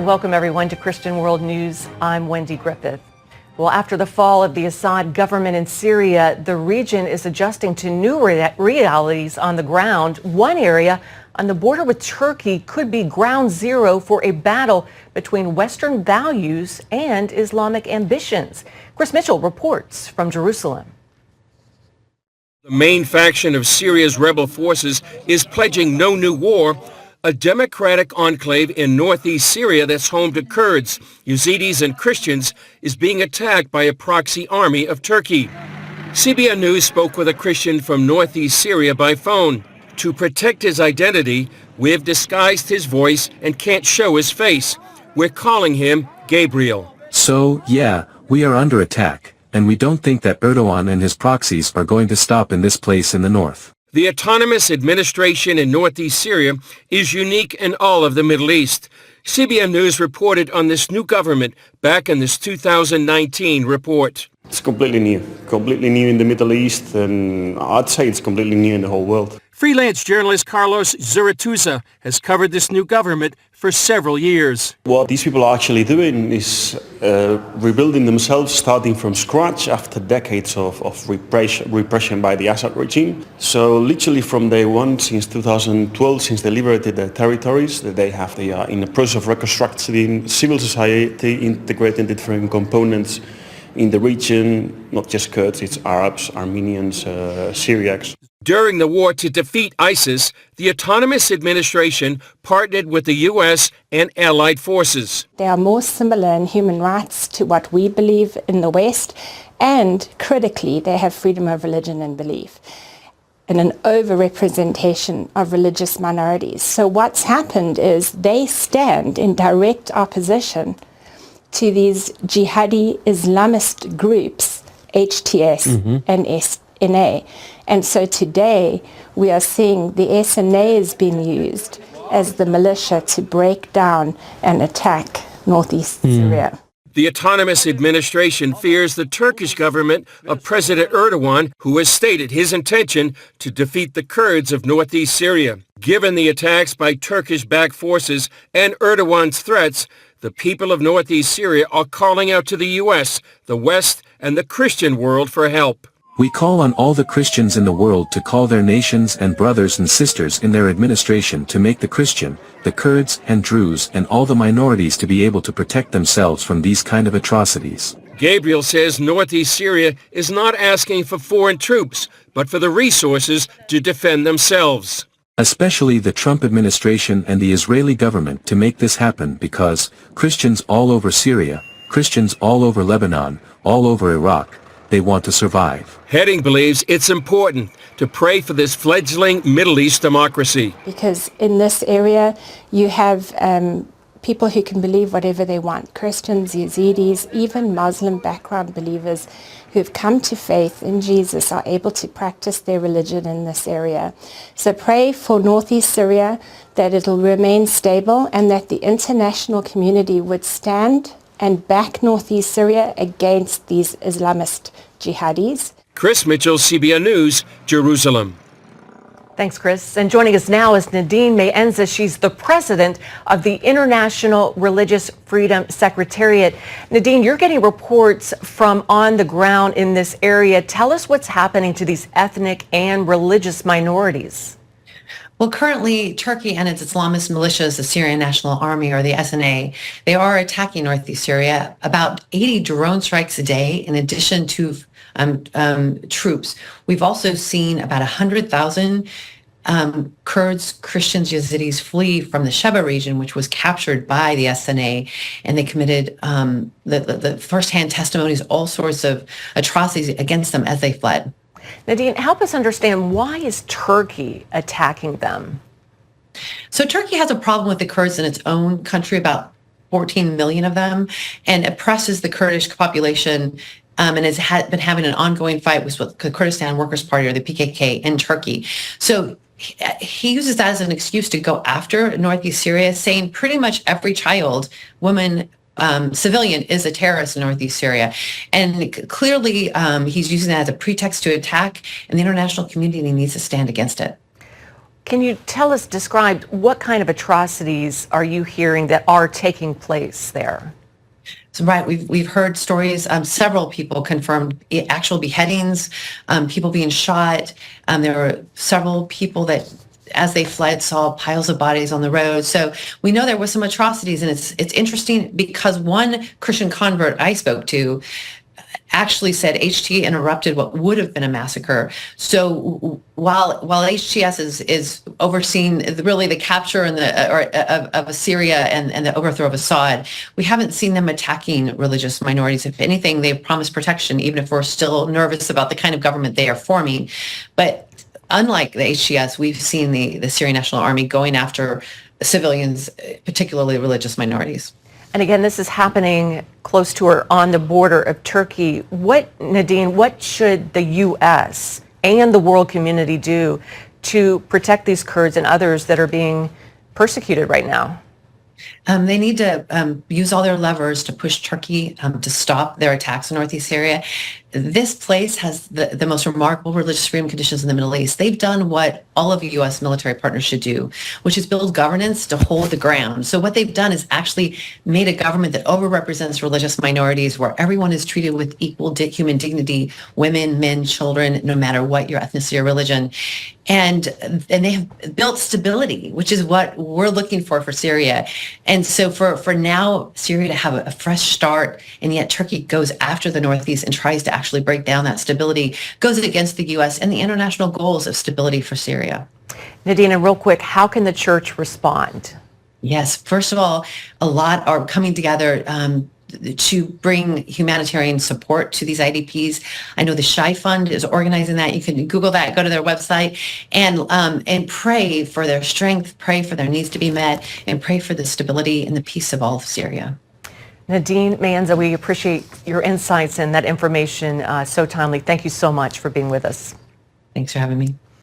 welcome everyone to Christian World News. I'm Wendy Griffith. Well, after the fall of the Assad government in Syria, the region is adjusting to new realities on the ground. One area on the border with Turkey could be ground zero for a battle between Western values and Islamic ambitions. Chris Mitchell reports from Jerusalem. The main faction of Syria's rebel forces is pledging no new war. A democratic enclave in northeast Syria that's home to Kurds, Yazidis, and Christians is being attacked by a proxy army of Turkey. CBN News spoke with a Christian from northeast Syria by phone. To protect his identity, we've disguised his voice and can't show his face. We're calling him Gabriel. So, yeah, we are under attack, and we don't think that Erdogan and his proxies are going to stop in this place in the north. The autonomous administration in northeast Syria is unique in all of the Middle East. CBN News reported on this new government back in this 2019 report. It's completely new in the Middle East, and I'd say it's completely new in the whole world. Freelance journalist Carlos Zurituza has covered this new government for several years. What these people are actually doing is rebuilding themselves, starting from scratch after decades of repression by the Assad regime. So literally from day one, since 2012, since they liberated their territories, they are in the process of reconstructing civil society, integrating different components in the region, not just Kurds, it's Arabs, Armenians, Syriacs. During the war to defeat ISIS, the autonomous administration partnered with the U.S. and allied forces. They are more similar in human rights to what we believe in the West, and critically, they have freedom of religion and belief and an overrepresentation of religious minorities. So what's happened is they stand in direct opposition to these jihadi Islamist groups, HTS and NE. And so today we are seeing the SNA is being used as the militia to break down and attack northeast Syria. The autonomous administration fears the Turkish government of President Erdogan, who has stated his intention to defeat the Kurds of northeast Syria. Given the attacks by Turkish-backed forces and Erdogan's threats, the people of northeast Syria are calling out to the U.S., the West, and the Christian world for help. We call on all the Christians in the world to call their nations and brothers and sisters in their administration to make the Christian, the Kurds and Druze and all the minorities to be able to protect themselves from these kind of atrocities. Gabriel says northeast Syria is not asking for foreign troops, but for the resources to defend themselves. Especially the Trump administration and the Israeli government to make this happen, because Christians all over Syria, Christians all over Lebanon, all over Iraq, they want to survive. Heading believes it's important to pray for this fledgling Middle East democracy. Because in this area you have people who can believe whatever they want. Christians, Yazidis, even Muslim background believers who have come to faith in Jesus are able to practice their religion in this area. So pray for northeast Syria, that it'll remain stable and that the international community would stand and back northeast Syria against these Islamist jihadis. Chris Mitchell, CBN News, Jerusalem. Thanks, Chris. And joining us now is Nadine Maenza. She's the president of the International Religious Freedom Secretariat. Nadine, you're getting reports from on the ground in this area. Tell us what's happening to these ethnic and religious minorities. Well, currently, Turkey and its Islamist militias, the Syrian National Army, or the SNA, they are attacking northeast Syria. About 80 drone strikes a day, in addition to troops. We've also seen about 100,000 Kurds, Christians, Yazidis flee from the Sheba region, which was captured by the SNA, and they committed the firsthand testimonies, all sorts of atrocities against them as they fled. Nadine, help us understand, why is Turkey attacking them? So Turkey has a problem with the Kurds in its own country, about 14 million of them, and oppresses the Kurdish population and has been having an ongoing fight with the Kurdistan Workers' Party, or the PKK, in Turkey. So he uses that as an excuse to go after northeast Syria, saying pretty much every child, woman, civilian is a terrorist in northeast Syria. And clearly he's using that as a pretext to attack, and the international community needs to stand against it. Can you describe what kind of atrocities are you hearing that are taking place there? So, right, we've heard stories. Several people confirmed actual beheadings, people being shot. There were several people that, as they fled, saw piles of bodies on the road. So we know there was some atrocities, and it's interesting because one Christian convert I spoke to actually said HT interrupted what would have been a massacre. So while HTS is overseeing really the capture and of Syria and the overthrow of Assad, we haven't seen them attacking religious minorities. If anything, they've promised protection, even if we're still nervous about the kind of government they are forming. But unlike the HTS, we've seen the Syrian National Army going after civilians, particularly religious minorities. And again, this is happening close to or on the border of Turkey. Nadine, what should the U.S. and the world community do to protect these Kurds and others that are being persecuted right now? They need to use all their levers to push Turkey to stop their attacks in northeast Syria. This place has the most remarkable religious freedom conditions in the Middle East. They've done what all of U.S. military partners should do, which is build governance to hold the ground. So what they've done is actually made a government that overrepresents religious minorities, where everyone is treated with equal human dignity, women, men, children, no matter what your ethnicity or religion. And they have built stability, which is what we're looking for Syria. And so for now, Syria to have a fresh start, and yet Turkey goes after the Northeast and tries to actually break down that stability, goes against the U.S. and the international goals of stability for Syria. Nadine, and real quick, how can the church respond? Yes, first of all, a lot are coming together to bring humanitarian support to these IDPs. I know the Shy Fund is organizing that. You can Google that, go to their website, and pray for their strength, pray for their needs to be met, and pray for the stability and the peace of all of Syria. Nadine Maenza, we appreciate your insights and that information so timely. Thank you so much for being with us. Thanks for having me.